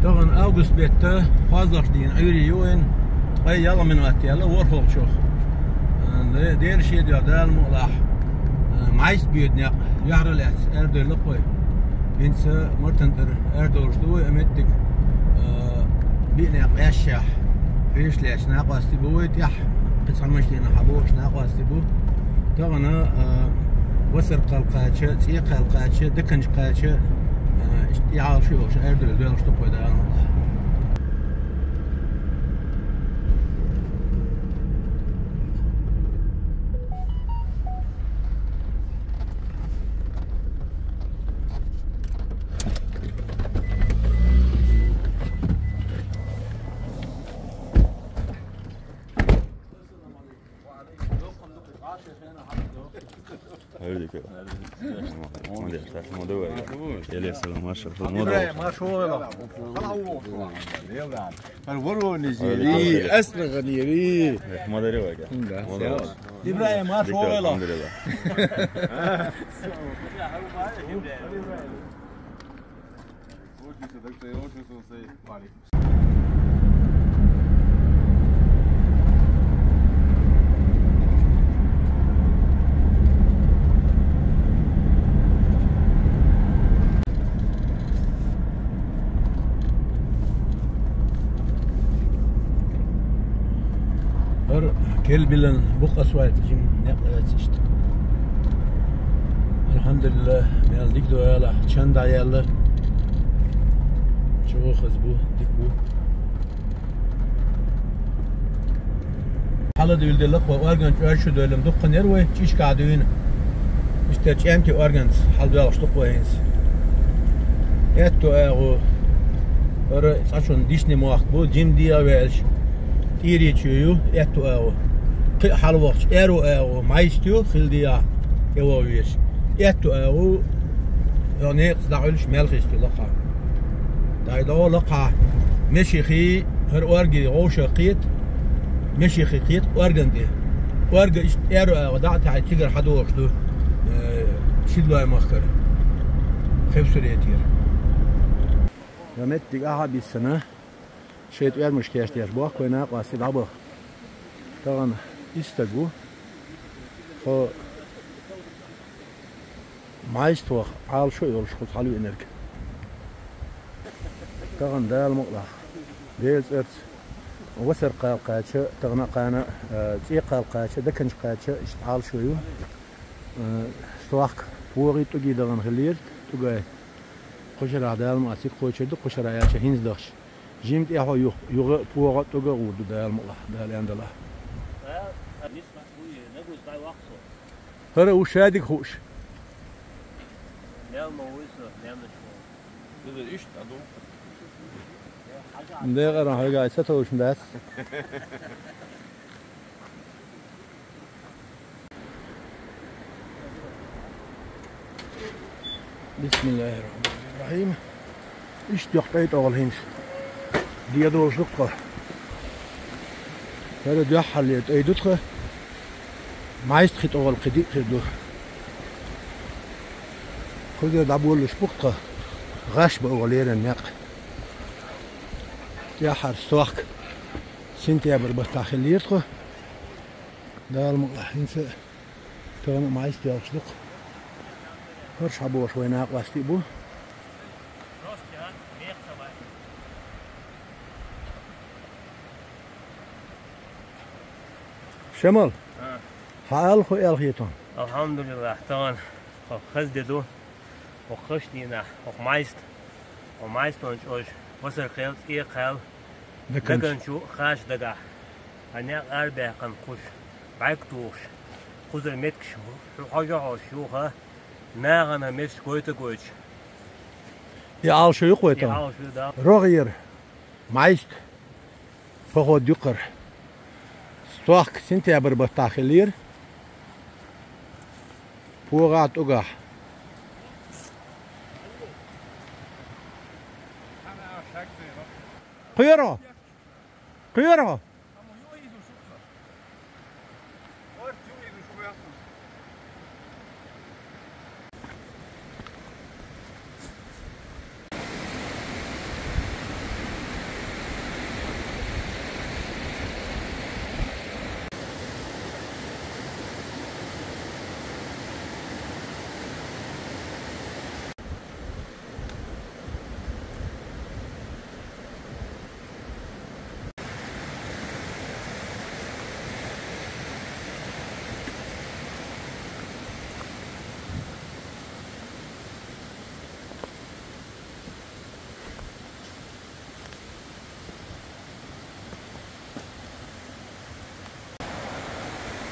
Doğan August bitti. Fazlaş deyin. Öyle yoğun. Ay yalan min attı. Yalan warhol çok. Diğer şey diyor. Değil mi ola? Mais büyüdü. Yarılet. Erdöyle koy. İnse Martin'dir. Erdoluştu. Emettik. Bir ne eşya. Hiç leş ne qasti bu. Yah. قسمش لنا حبوش ناقص تبو تغنى وسر قلقاتشة تي قلقاتشة دكنج قاتشة اشتعال شو أردل دول اشتبوا ده الله هذيك موضوع يا سلام ما شاء الله موضوع ما شاء الله يلا الورو نيجيري اصل غنيري ما ادري واقع ابراهيم ما شاء الله الحمد لله كل بلن بق أسوات جم نقلت işte. Elhamdülillah geldik doyala. Çanda yerler. Çok hız bu, dik bu. Halı düldülük ve organ ölçü dölüm dokun yer ve çiş kadıyın. İşte çemti organs halda açtık koyuz. Etto ağu. Öyle saçın dişni muak bu jim diye velş. İri çiyu etto ağu. حلوش إيرو مايستيو خلديا يواويش ياتو يعني تدعولش ملخيستو لقا دايدو لقا مشي خي هر أورجي غوش قيت مشي خي قيت أورجن دي أورجي إيرو دعت على تيجر حدوش دو شدوا مخكر خمس ريتير رمت أحد السنة شيء تقول مشكلة تيجي بوق وينا قاسي دابو طبعا İstegu, o maestro al şu yol şu halı enerji. Tağın dal mutla. Değilse وسر قاچه تغنا قانا تي قاچه دكنج قاچه اشتعال şu yol. Stoak fuori tugi dağın gelir tugay. Koşara dal mı asik koşurdu koşara yaça hinz dağış. Jimt ya yok yok fuori tuga vurdu dal mutla dal yandala. هذا وش هاديك خوش لا ما وصل نعمل شو هذا ايش عندهم ده غير هاي قاعد ستوش بس بسم الله الرحمن الرحيم ايش تقطيت اول هنس دي دور شقه هذا دي حل يدخل meist geht auch Kredit durch. Kujya da bol spuqqa gash ba ولينا نق. يا حر stoak سنتيابر بتاخليرخه ده المقاحين تغنى meist ja schluck. Hörsch habo شوي ناق واستيبو. شمال حال خو الخيتون الحمد لله طبعا خز دو وخش دينا ومايست اونش وصل خيل اي خيل دكن شو خاش دغا انا اربع كان خوش بايك توش خذ المتك شو حاجه شو ها ناغنا مش كويت كويت يا عال شو يقويتون يا شو دا روغير مايست فخو دقر ستوك سنتيابر بتاخلير فوقات أقح قيرة قيرة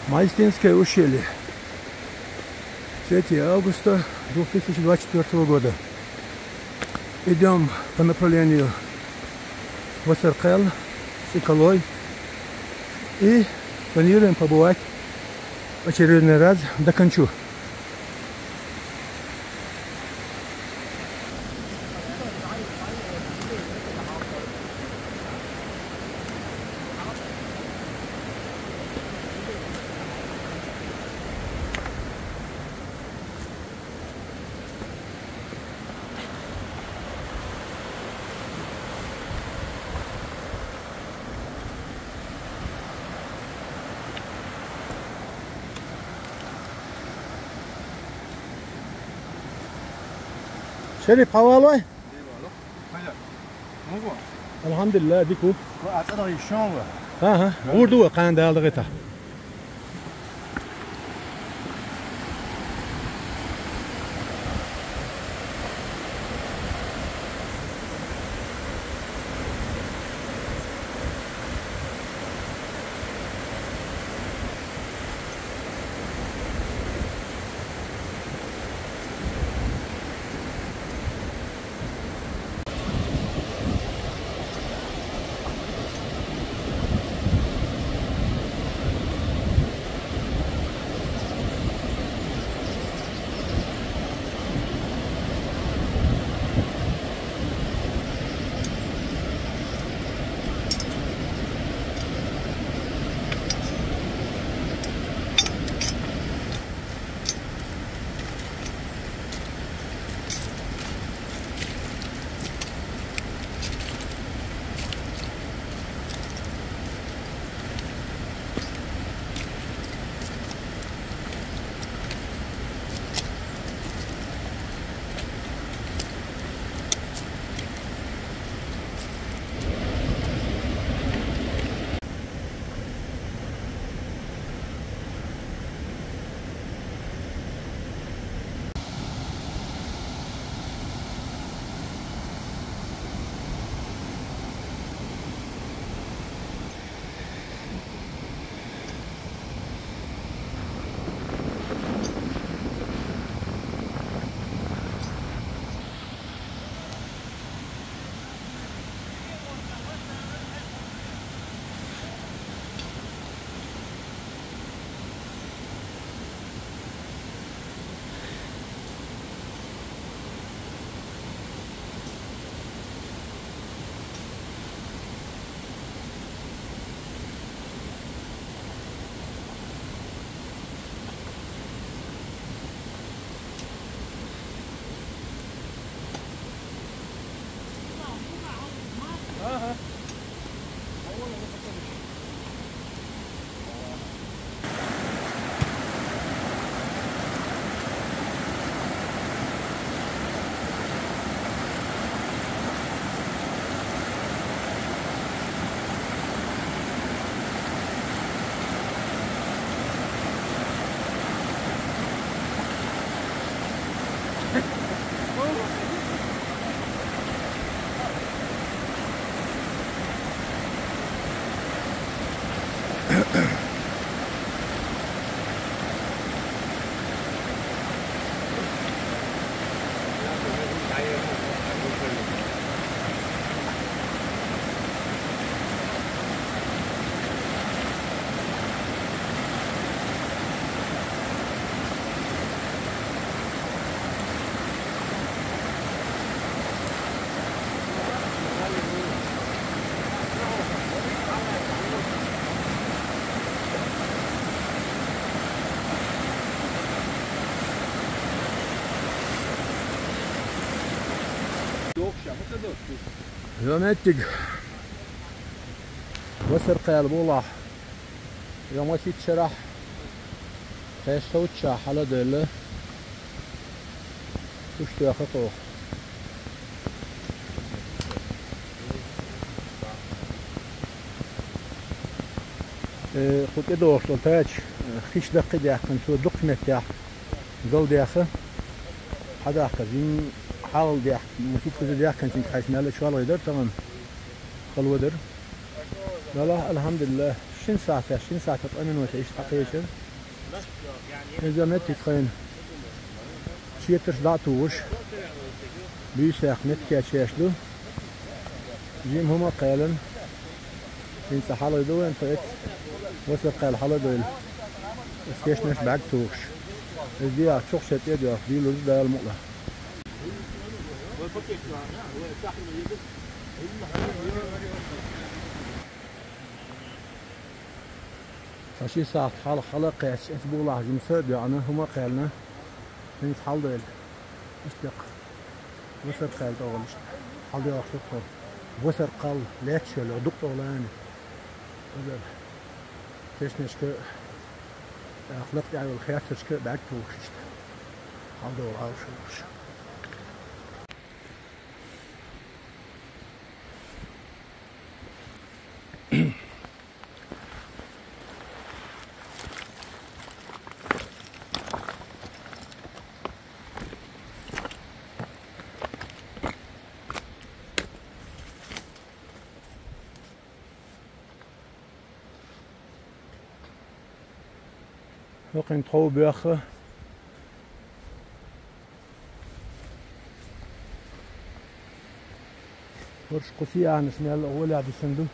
Майстинская ущелье. 3 августа 2024 года. Идем по направлению Васаркел, Соколой и планируем побывать в очередной раз до Канчу. شريف حوالي الحمد لله ديكو ها غوردو قاند الدغيتا يوميتك وسر قيال بولا يوم وسيت شرح خيش صوت شاح على دله وشتو يخطوه قلت له وصلتاش خيش دقي دياخ نشوف دقنة دياخ قول دياخه حدا كزين حاول دياخ مفيد كذا دياخ كان تنتحش ناله شو الله يدر تمام خلوا در لا الحمد لله 20 ساعة تطمن وتعيش حقيقة إذا ما تتخين شيء ترجع توش بيساق نتكا شاشلو جيم هما قالن إنت حالة دو أنت إت وصل قال حالة دو إسكيش نش بعد توش إذا أشوف شتى دو أخديلو ده المقلة فشي ساعة حال خلق أسبوع الله جمسة بيعنا هما قالنا إنت حال دو اشتق وصل قال دو حال دو أخديلو وصل قال لا تشيل دكتور لاني هذا كيش نشكو أخلقت يعني الخيار تشكو بعد توش حال دو عاوش nog in Trouwburgen. Wordt koffie aan snel olie aan de sendu.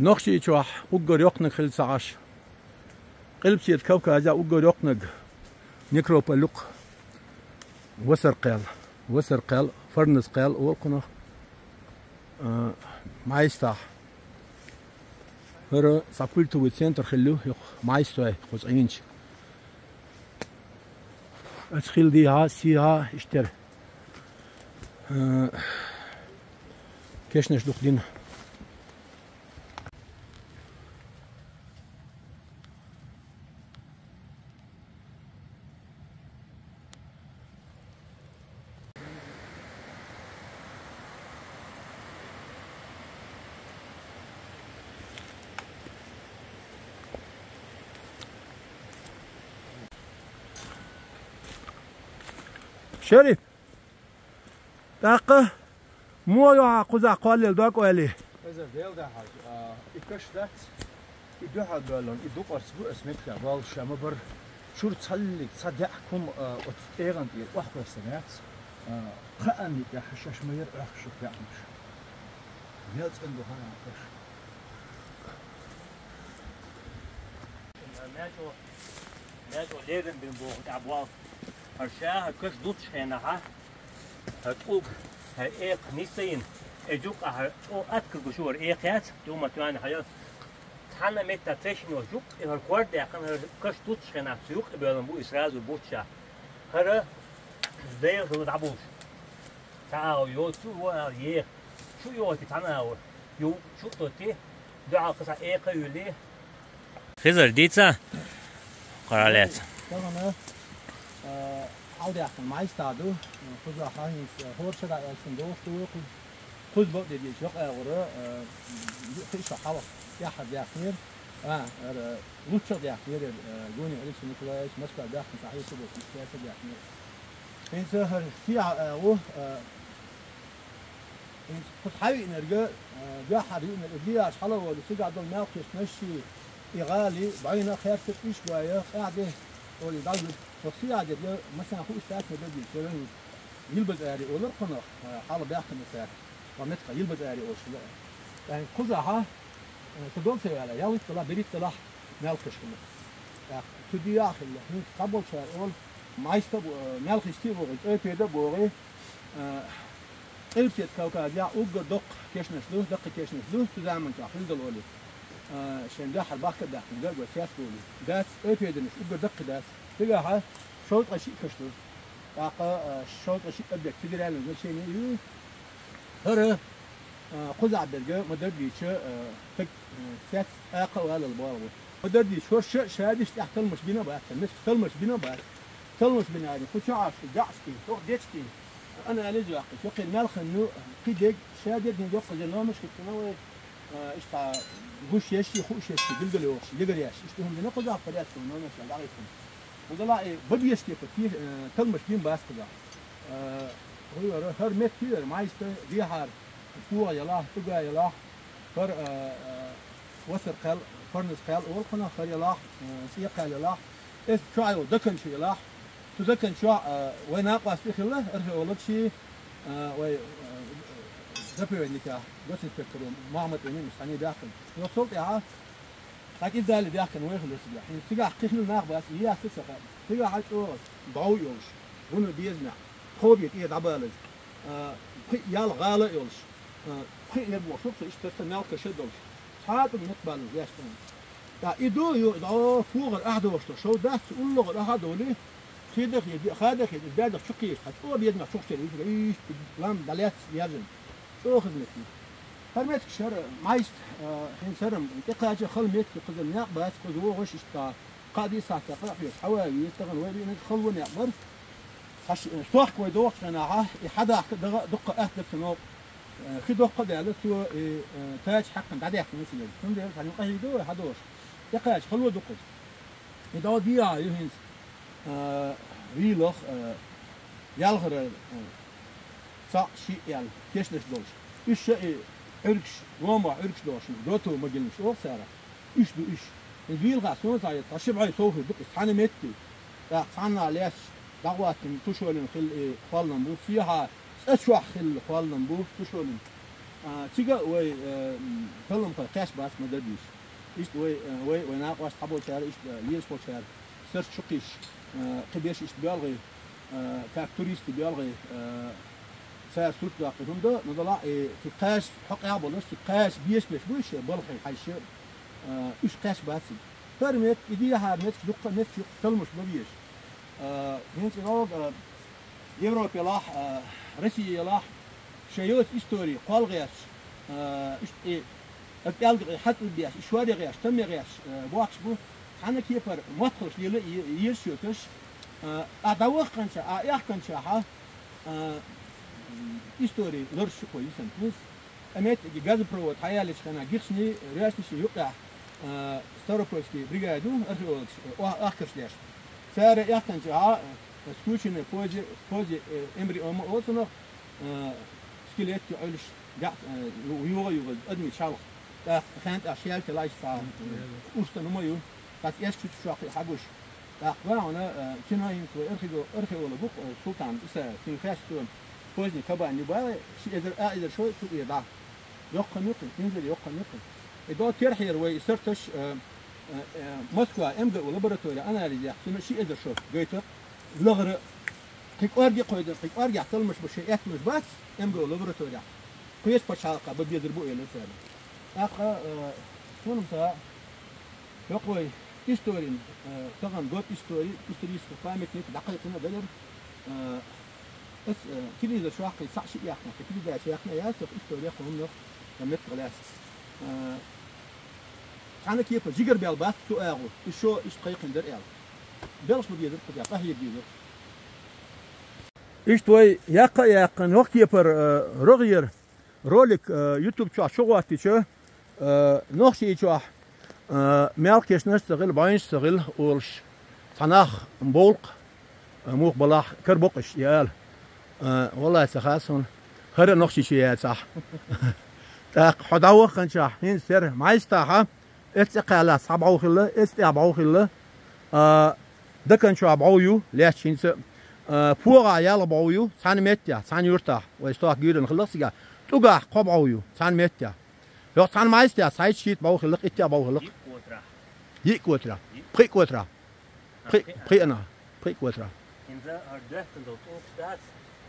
Nog شيء شو أقدر يقنق خلص عاش قلب شيء كوكا هذا أقدر يقنق نكروب اللق وسر قال فرنس قال والقنا مايستا هر ساكولتو وسنتر خلو يق مايستا خص عينش أتخيل دي ها سيها اشتر كيش نشدق دينا شريف دقة مو يا قزع قال لك ولا إذا ديل ده حاج إكش ده يدو حد بالون يدو قرص اسمك كابال شام بر شور تصلي صدقكم وتستيغن دير واحد السنوات خأني يا حشاش مير أخشك يا مش نيلز عنده هنا أخش ناجو ليرن بنبوغ تعبوال هرشاه كش دوتش هنا ها هتقوق هايق نيسين اجوك او اتكل بشور ايقات دوما توان هيا تحنا متى تشنو جوك الكورد يقن كش دوتش هنا سيوق بيلن بو اسراز وبوتشا هر زي هو تعبوش تعاو يو تو يه شو يو تتعنا يو شو توتي دعا قصا ايقا يولي خزر ديتسا قرالات عودة أحسن مايستادو خذ خايس هور شدا الصندوق تو خذ بق دي شق أغرى خيش حلق يا حد يا خير روتشر يا خير جوني أليكس نيكولاس مسكا داخل صحيح سبب سياسة يا خير إن سهر في أو إن فتحي نرجع جا حد نرجع عش حلق ولا سجع دول ناقش مشي إغالي بعينا خير تفيش شوية قاعدة ولا ضل شخصية عادية مثلا أخوي ساعات بدي يشتغل يلبس أري ولا قناة حاله بيحكم ساعات ومتقى يلبس أري وش لا يعني كذا تدوم سيالة يا ويت طلع بريت طلع نالكش كله تدي يا أخي اللي قبل شهر أول ما يستب نالكش تي بوغي أي كده بوغي قلبت كوكا جا أوجر دق كيش نسلوه دق كيش نسلوه تزامن كأخذ دلولي شن ده حرباك ده ده وسياس بولي ده أي كده نس أوجر دق ده تلاها شوط أشيء كشلو طاقة شوط أشيء أبدك تدري على ذا شيء نيجي هره قزع برجع مدربي شو فك سياس أقوى على البارو مدربي شو شادش تحت المش بينا بات الناس تحت المش بينا بات تلمش بنادي خشعش دعسكي توق ديتكي انا اليزو اخي شوقي الملخ انه قيدك شادد ندوق زلومش كتنوي اشتا غوش يشي خوش يشي قلقل يوش يقل يش اشتهم بنقض قريات نومش عليكم وضلا بدي يشتي فتي تلمش بين باس كذا هو هر مت كده مايست دي هار فوق يلا تقع يلا فر وسر قال فرنس قال اول قنا خر يلا سيق يلا اس ترايو دكن شي يلا تذكن شو وين اقاس في خله ارجع ولد شي وي زبير نيكا بس انسبكتور محمد امين مستني داخل وصلت يا لكن ده اللي داخل وين خلص يا حين تيجا كيخلو ناق بس هي اساسا تيجا حاجه ضوء يوش هنا بيزنا خوبيت ايه دبالز يال غاله يولش يبغى شوف ايش تستناو كشدوش صعب نقبل ياشتن دا يدو يو فوق الاحد وشتو شو ده تقول له الاحد ولي خيدك يدي خادك يدي دادك شقيش هتقول بيدنا شوف ايش لام دلات يازن شو خدمتي فرمت شر مايست حين سرم انتقاج خلمت قزم ناق بس قزو وش اشتا قادي ساعه قرحيس حواوي يستغل ويبي ندخل ونعبر خش توخ ويدوق انا حدا دق اهدف نوب في دق ده لسه تاج حقا بعد يحكي مثلا كم ده يعني قيدو حدوش يقاش خلو دق يدو دي يهنس ريلوخ يالغر صا شي يال كيشلش دوش ايش اركش روما اركش دوش دوتو ما قلنش او ساره ايش دو ايش الفيل غاسون زايد تشبعي صوف دق صحن متي لا صحن علاش دعوات تشولن خل خالن بو فيها اشواح خل خالن بو تشولن تيجا وي كلهم قاش باس ما دبيش ايش وي ناقواش حبو شار ايش ليش بو شار سير شقيش قبيش ايش بيالغي كاكتوريست بيالغي سير سوت داقهم ده نضلع في قاش حق يابلش في قاش بيش بوش بلخي حيش ايش قاش باس فرمت ايديها نت دقه نت تلمش ما بيش هنس نوع يوروب يلاح روسيا يلاح شيوت إستوري قال غياش إيه أبيال حتى بياش إشواري غياش تم غياش بواكش بو أنا كيفر مدخل يلا يرشوتش أدوخ كنشا أيح كنشا ها إستوري لرش كويسن بس أميت جاز برو تحيالش كنا جيشني رياشني يقع ستاروبولسكي بريغادو أرجوش وآخرش ليش سارة يحتاج ها سكوشن فوزي امري أم أوصله سكيلت يعلش جات ويوغ أدمي شالخ تا خانت أشياء تلاش تا أوستن مايو بس يشكت شاقي حقوش تا قوانا كنا ينسوا أرخي ولا بوق سلطان إسا في خاستون فوزي كبا نبا شيء إذا شوي شو يدا يقن ينزل يقن إذا ترحير ويسرتش موسكوا امجا ولابراتوري انا اللي يحسن شيء اذا شوف قيتر لغر كيك ارجع قيد كيك ارجع تلمش بشيء مش بس امجا ولابراتوري كويس بشاقه بدي يضربوا الى سنه اخا شنو مسا يقوي هيستوري طبعا جوت هيستوري فاهمت نيك دقيقه دلر بس كل اذا شو حقي صح شيء يحنا كل اذا شيء يحنا يا سوف هيستوري يقوم نخ لمت غلاس أنا كيف جيجر بالباث تو أغو إيشو إيش قيق ندر أغو بلش بدي يدر قد يعطاه يدير إيش توي ياق وقت يبر رغير رولك يوتيوب شو شغواتي شو نخشي شو مالكيش نستغل باينش استغل ولش صناخ مبولق موق بلاح كربقش يال والله سخاسون خير نخشي شيء صح حداوخ خنشاح هين سر ما يستاها استقالا صبعو خله استعبعو خله دكن شو عبعويو ليش هين سر فوقا يلا بعويو سان متيا سان يرتاح ويستوى جيرن خلص جا توقع قبعويو سان متيا لو سان ما يستيا سايد شيت بعو خلق اتيا بعو خلق يكوترا بريكوترا برينا بريكوترا in the are death and those talks that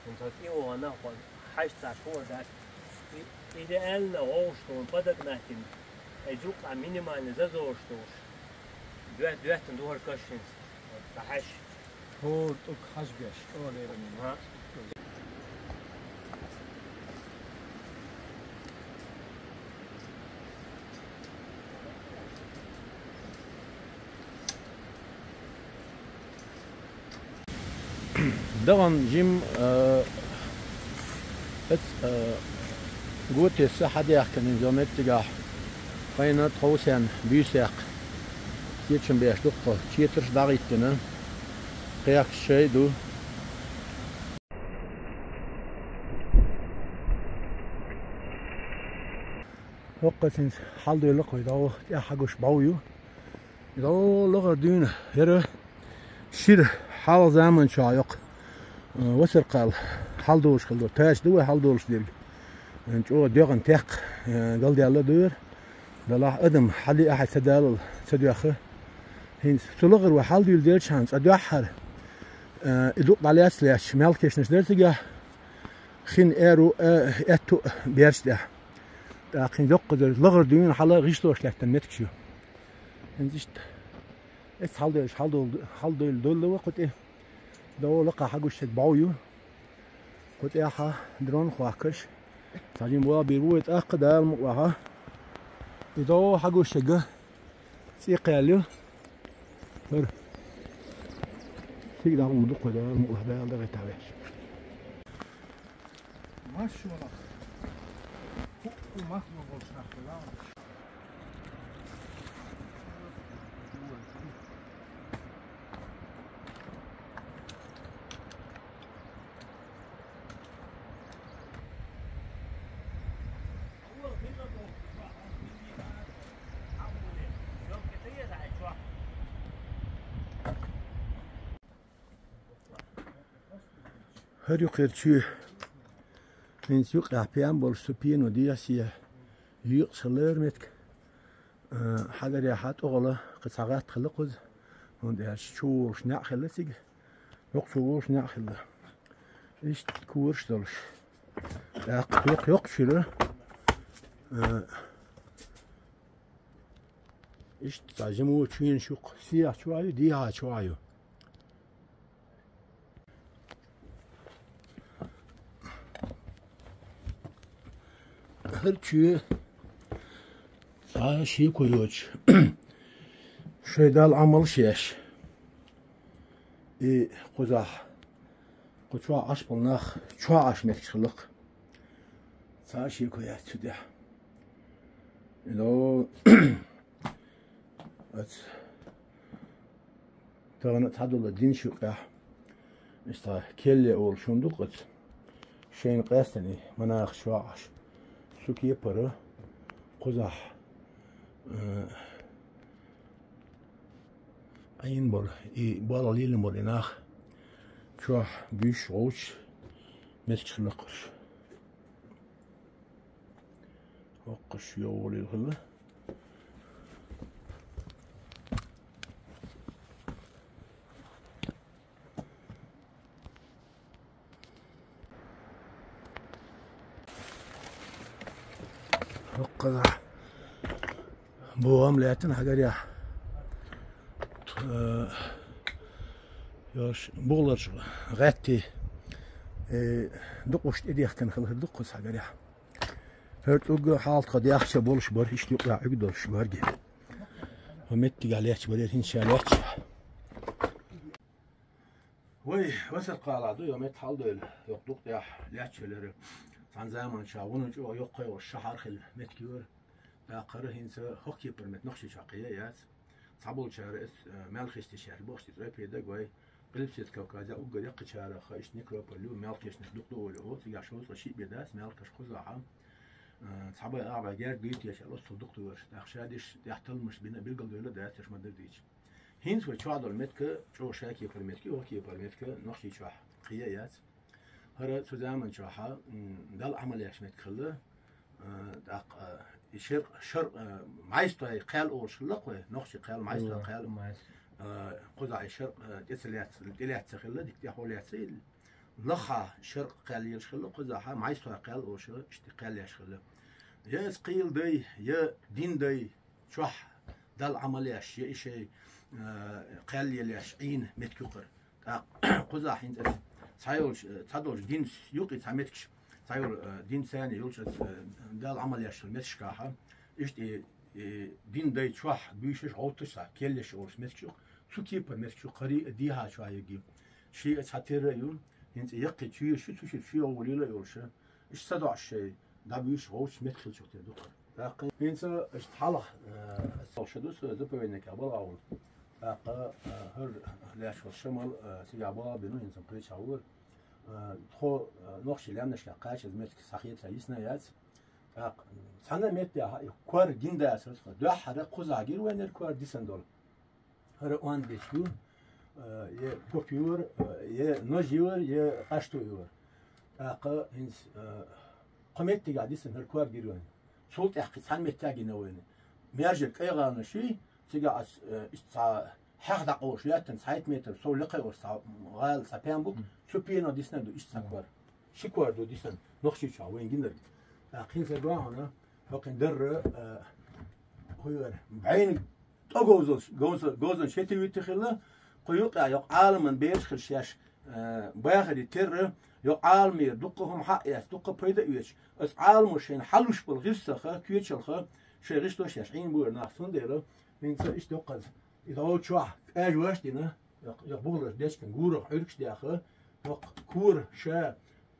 and so you wanna حاجة شهور that idealna årstånd på det natten är ju att minimala det årstånd du vet du har kanske det här هو och hasbiash och det är دغن جيم قوتي الصحة دي أحكي نزومت تجاه قينا توسان بيساق كيتشن بيش دقة كيترش داغيتنا قياك الشي دو وقتين حال دو لقوي دو يحقوش باويو دو لغر دون يرى شير حال زمن شايق وسر قال حال دوش خلدو تاج دو حال دوش ديرج انجو ديغن تاق قال دي الله دور دلا ادم حلي احد سدال سدياخه هين سلغر وحال ديل ديل شانس اديحر ادو على سلاش مالكش نشدرتجا خين ايرو اتو بيرشدا داخل دق لغر دون حلا غيشتوش لكن نتكشو انجشت اس حال دول وقت ايه دو لقى حقوش باويو قلت ايه درون خواكش تعجين بوا بيروت اقدام وها دو حقوش جا سيقاليو هر سيق داغ مدق دا المقهبه دا غيتابعش ماشي والله ما نقولش ناخذ هر يقير شو من سوق لحبيان بولسوبين ودياسية يقصلير متك حاجة رياحات أغلى قصاغات خلقز وندي شو شناع خلصيج يقصو شناع خلا إيش كورش دولش يقشله إيش تعجمو تشين شوق سياح شوية ديها شوية هرچی ساشی کویوچ شیدال عمل شیش قزح قچوا عش بالنخ چوا عش متخلق ساشی کویات شده لو ات تغنى تعدل الدين شو قاح استا كل اول شندقت شين قاستني مناخ شوا عش سوكي برا قزح عين بول بالا ليل موليناخ شوح بيش روش مسك لقش وقش يولي الغلة قزح بوام لاتن حاجة ياش بولر غاتي دقوش إديخ كان خلها دقوس حاجة هرت أوجا حالت قد يخشى بولش بار هيش يقع يقدر شبارجي ومتي عليك بديت إن شاء الله وي وصل قال عدو يوميت حال دول يقطق يا لاتش لر عن زمان شاون جو يقي والشهر خل متكيور لا قره هنسا هوكي برمت نقش شقيه ياس صابول شهر اس مالخش تشهر بوش تزوي بيدا جوي قلبسيت كوكازا اوغا يق شهر خايش نيكروبولو مالكش نخدقو ولا يا شوز شي بيداس مالكش خزعه صعبه اعبا جار بيت يا شلوس دكتور اخشادش يحتلمش بين بالقل ولا داس ما دديش هنس وتشادل المتك جو شاكي برمتكي هوكي برمتك نقش شح قياس هذا سوزامن شوحة دل عمل ياش متخلى دق شر مايستو قال أول شلقة نخش قال مايستو قال قزع شر دلات سخلة ديك تحول يسيل لخا شر قال يشخلة قزعها مايستو قال أول شر اشتقال يشخلة يا سقيل دي يا دين دي شوح دل عمل ياش يا شيء قال يلاش عين متكوكر قزع حين تعدل دين يوقي تعمتكش تعير دين ثاني يولش دال عمل يشتغل متشكاها إيش دين داي شوح بيشش عوتش كلش أوش متشو شو كيبر متشو قري ديها شوية يجيب شيء تحتير يوم هنت يقي شيء شو تشوف شيء وليلا يورشه إيش صدع الشيء دابيش غوش مدخل شو تدو باقي هنت إيش تحلق الشدوس زبوينك أبغى أقول باقي هر لاش الشمال سيابا بينو هنت بريش أول خو نقش لام نشلا قاش زمت صحيح سايسنا يات سنة مت يا كوار جندا أسرت دو حدا قزاجير وين الكوار ديسندول هر وان بيشلو يه كوبيور يه نجيور يه قشتويور باقي هنت قمت تقعد يسن الكوار جيروين صوت أحكي سان متاجي نوين ميرجك أي غان شيء تقعد إستع حق دقوش لاتن سايت متر سول لقي ورسا غال سبيان شو بينا ديسن دو إستكوار شكوار دو ديسن نخشي شو وين جندر لكن سبوا هنا فقن در هو بعين جوزن شتي ويتخلا قيوق يق عالم بيش خرشاش باخد يتر يق عالم يدقهم حق يدق بيدا يش اس عالم شين حلوش بالغسخه كيتشلخه شيغش تو شاشين بور ناخسون ديرو من ايش دقز اذا هو شو اجواش دينا يقبل ديش كان غور حركش داخل كور شا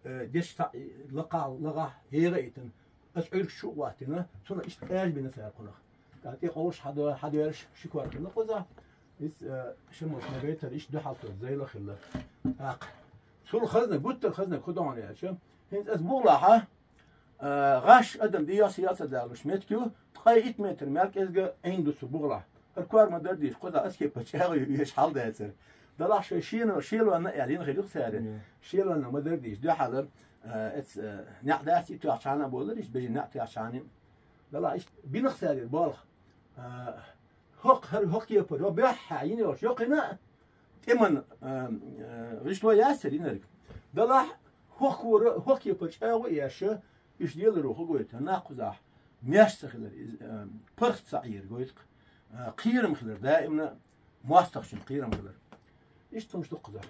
ديش لقا هيريتن اسعر شو وقتنا ثم ايش اج بنفع قنخ قالت يقوش حد يرش شكوار كنا قزا اس شمس نبيت ايش دو حلقه زي الخله شو الخزنه قلت الخزنه كدون يا شم هنت اسبوع لها غاش ادم دي سياسه دارش متكو تقايت متر مركز عنده سبوغلا الكوار ما درديش قزا اسكي بتشاوي يش حال دايتر دلاش شيلو انا يعني خليق سعر شيلو انا ما درديش دي حاضر اتس نعداتي تو عشان بولريش بيجي نعتي عشان لا ايش بنخسر البالغ هوك يبر وبيح عيني وش يقنا تمن ريشلو ياسر ينرك دلا هوك يبر شاوي ياش ايش ديال روح قويت ناقزا مياش سخلر برخت صعير قويت قيرم خلر دائما مواستخشن قيرم خلر ايش تمش تقزا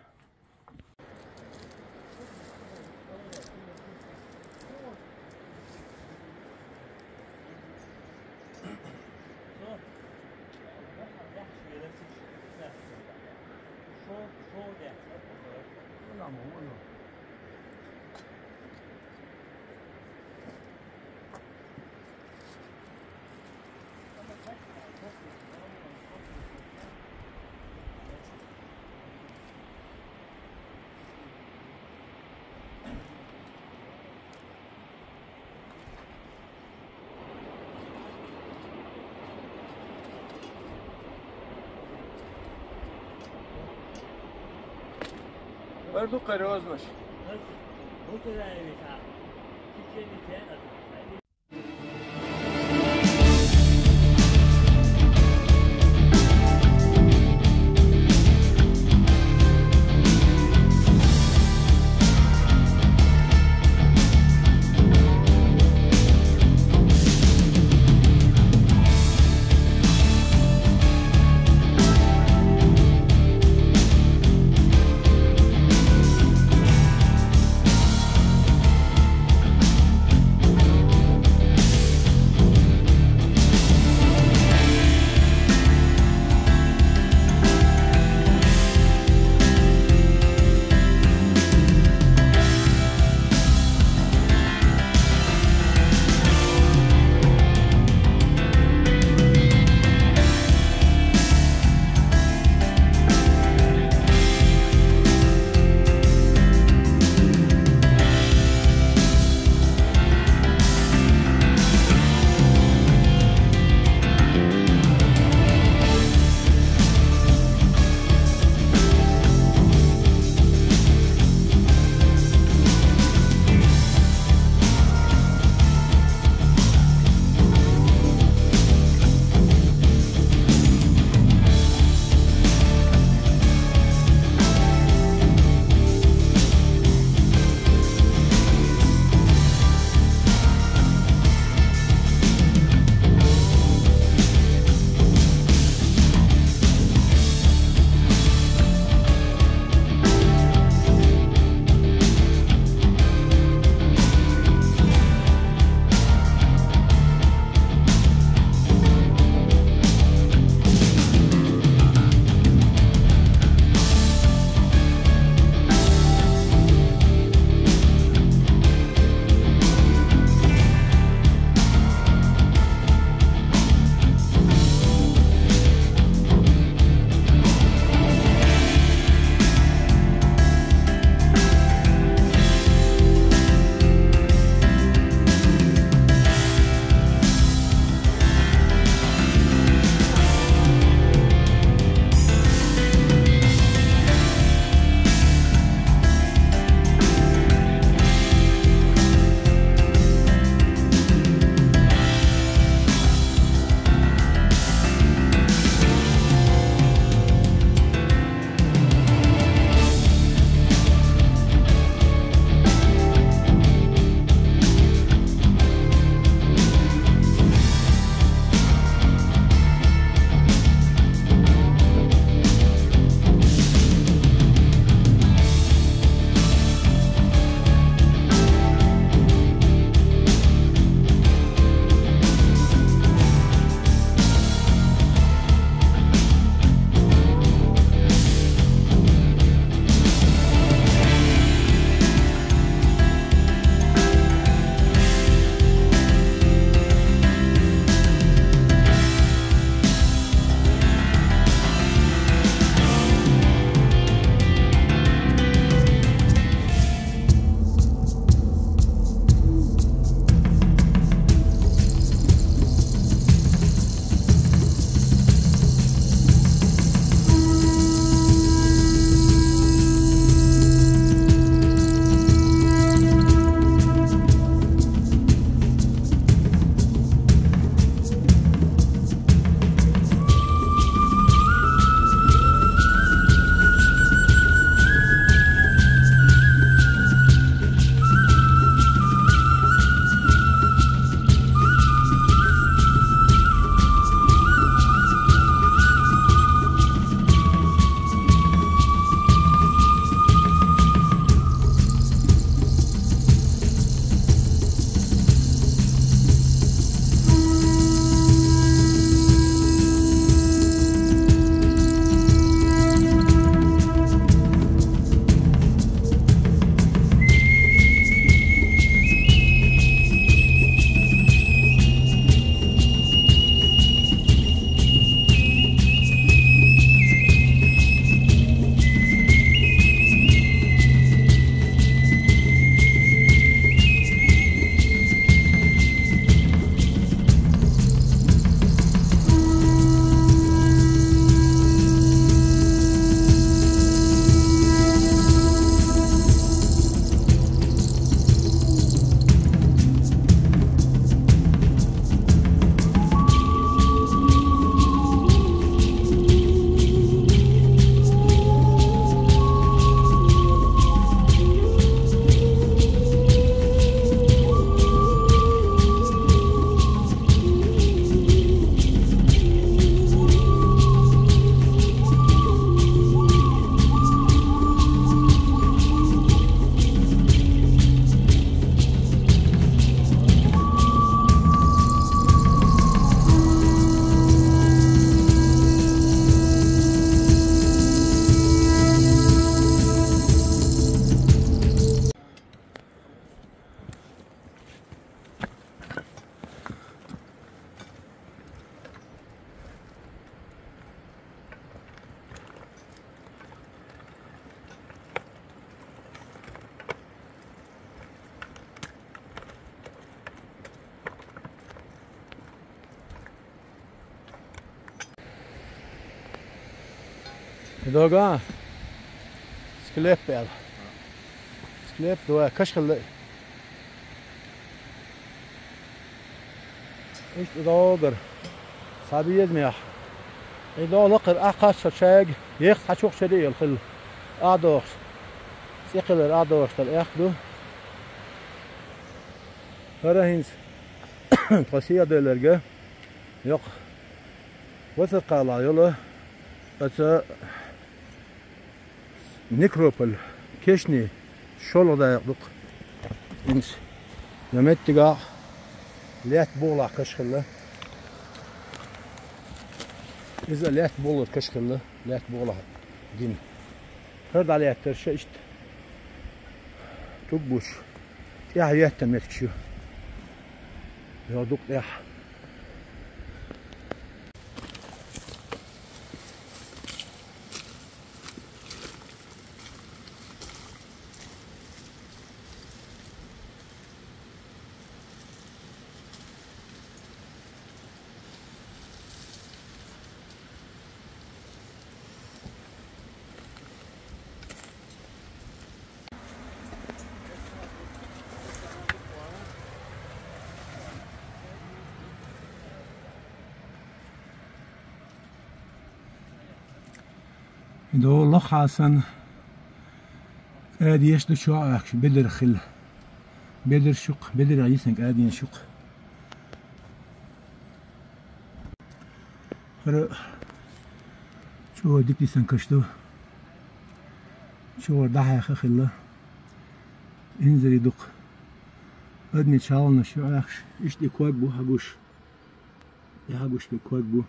برضو قروز مش دوغا سكليب بيل سكليب دو كشخل ايش دوغر صابيز ميح إذا لقر أقاش شاق يخ حشوق شدي الخل أعدوش سيقل الأعدوش تلأخدو هرهينز تغسية دلرجة يق وثق على يلا بس نكروبل كشني شلو دا يقدق إنس يمتقع ليت بولع كشخله إذا ليت بولع كشخله ليت بولع دين هرد عليها ترششت تقبش يا يهتم يتكشو يا دوق يا دو الله حسن ادي يشد شو اكش بدر خل بدر شق بدر عيسنك ادي نشق شو ديك سنكشتو شو ضحى خله انزل يدق ادني تشالنا شو اكش ايش دي كوك بو هاغوش يا هاغوش بكوك بو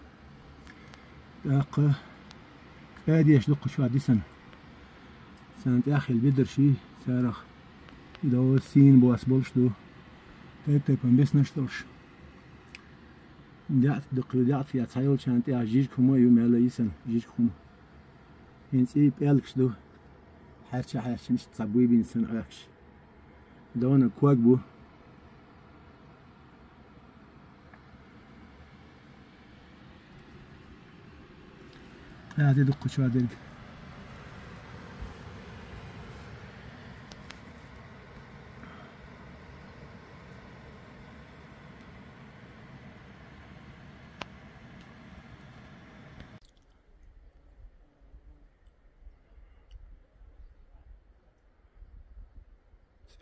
داقه هادي يشدق شو هادي سنة أخي البدر شي سارخ دو سين بو أسبولش دو تايبان بس نشتلش دعت دقيق دعت في أتحيل شانت جيج كومو يوم يلا يسن جيج كومو ينس إيه بيالكش دو حرشة مش تصبوي بين سن أكش دونا كواك بو هادي دق شو هادي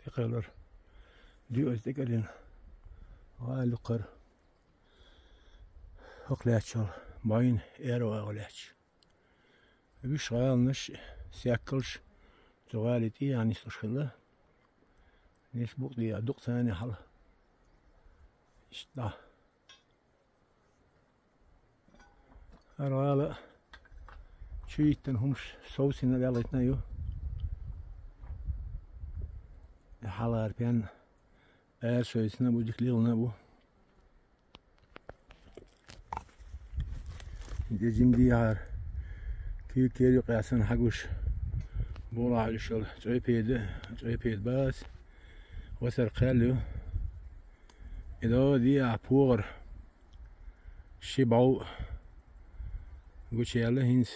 سيقلر دي أزدقلين غالقر أقلاتشال باين إيرو أغلاتش بيش غالنش سياكلش زغالتي يعني استشخله نسبق دي أدق ثاني حلا اشتا أرغالة شويتن همش صوصين اللي عليتنا يو حلا أربيان شويتنا بو ديك ليلنا بو دي جيم دي عار كي كيري قياسن حقوش بولا على الشغل تعيبيد باس وسر قالو إذا دي عبور شبعو قوش يالا هينس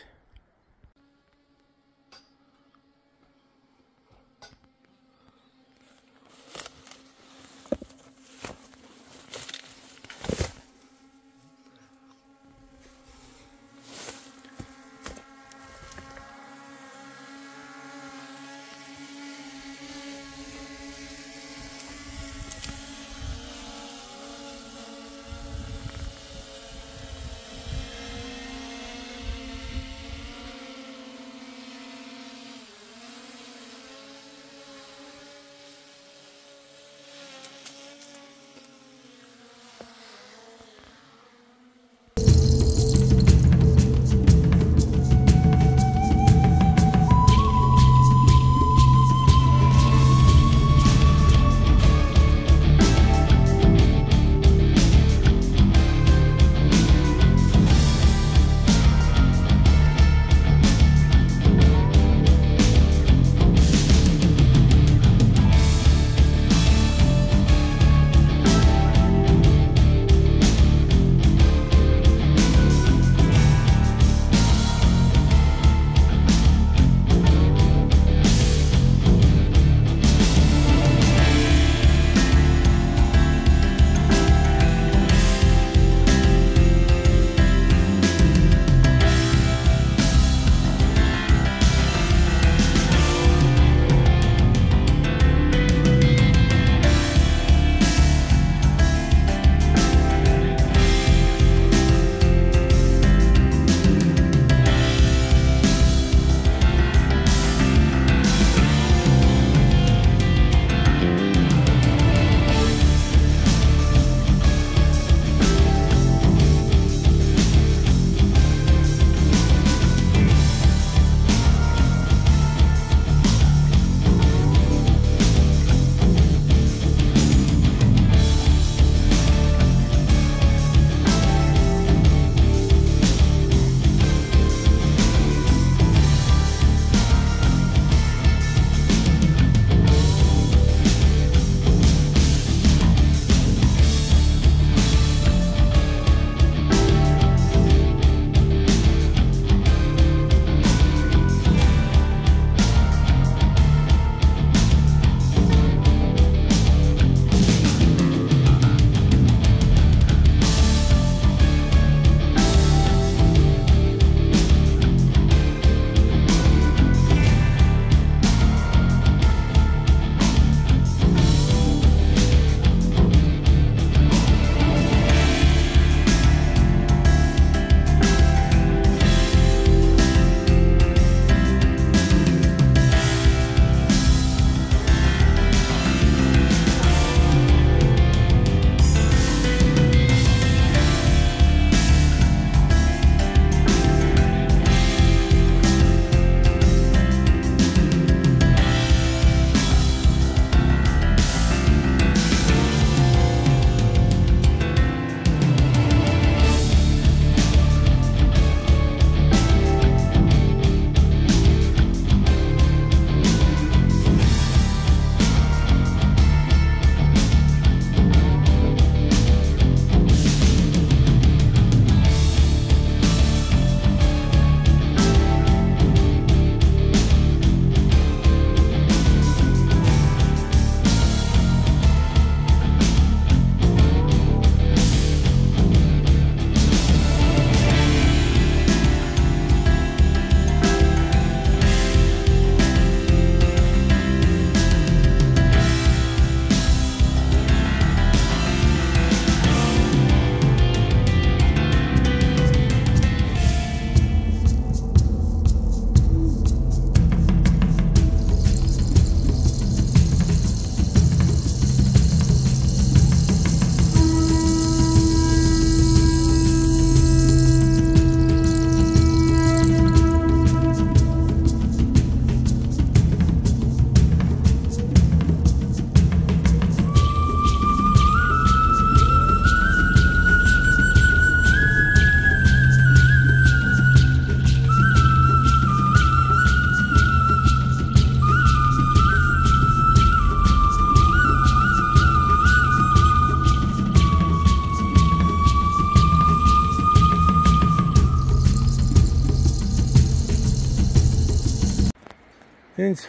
هنس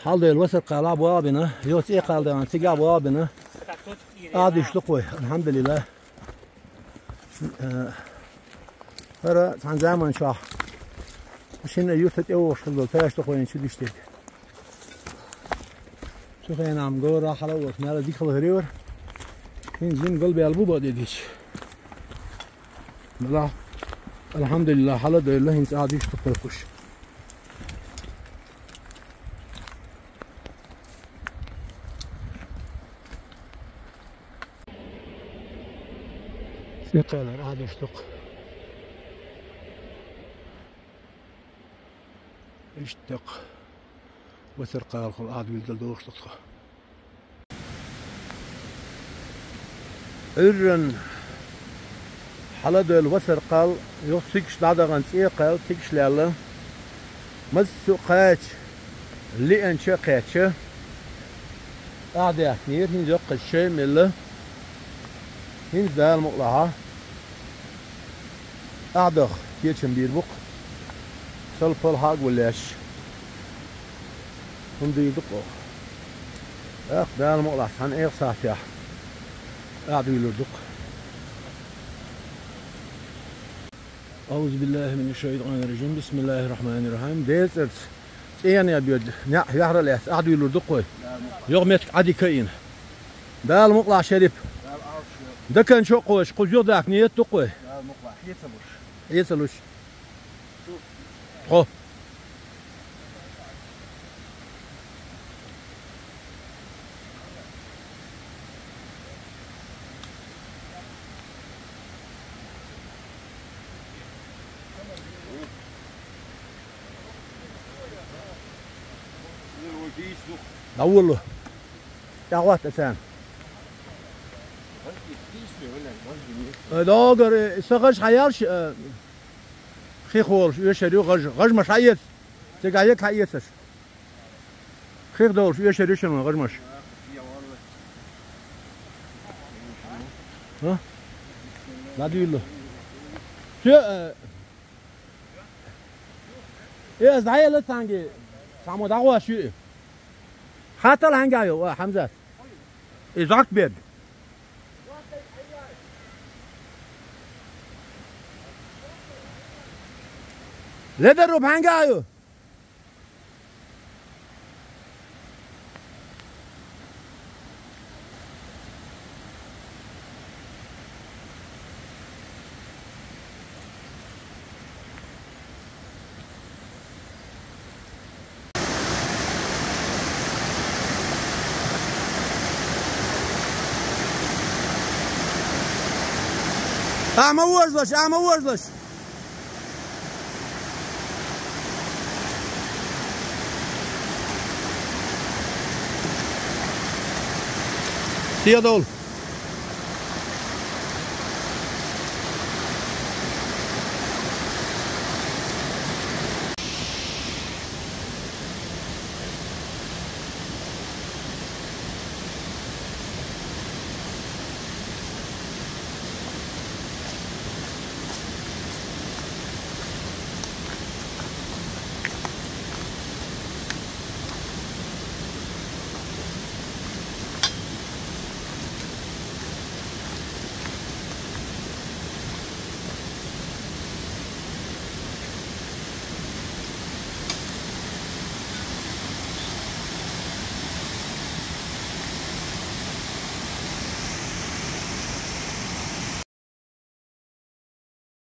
حال الوسر قال أبوابنا يوت قال ده عن تجا أبوابنا عادي شلقوي الحمد لله هذا عن زمان شاح عشان يوت أول شغل فاش تقوين شو دشتك شوف أنا عم جور راح على وقت ما ديك الهريور هنزين قلبي قلبه بديش لا الحمد لله حلا ده الله هنس عادي شلقوي خوش سيقال عادي شلق اشتق وسرقة الخلعات بالدلدوخ شلقه إرن حلد الوسرقال يوسكش دادغان سيقال تكش لالا مسو قاتش اللي انشا قاتش اعدي احنير هنزو قشي ملا هنز دال مقلعها اعدخ كيتشن بيربق سلفل هاق ولاش هندي دقو اخ دال مقلع سان ايغ ساتيح اعدو يلردق أعوذ بالله من الشيطان الرجيم بسم الله الرحمن الرحيم ديلت يعني أبيض نع يحرق ليس أعدو يلردقوي يغمت عدي كاين دال مقلع شريف ده كان شو قوش قجو ذاك نيت تقوي دال مقلع يسلوش خو دور له يا اخوات اسان داغر سغش حيالش خي خول يشريو غج مش عيس تقايك عيسش خير دور يشريو شنو غج مش ها لا ديله شو ايه ازعي لا تانجي سامو دعوه شو حتى الهنجايو حمزه ازاك بيد لا درب هنجايو اعمل ورزش سيا دول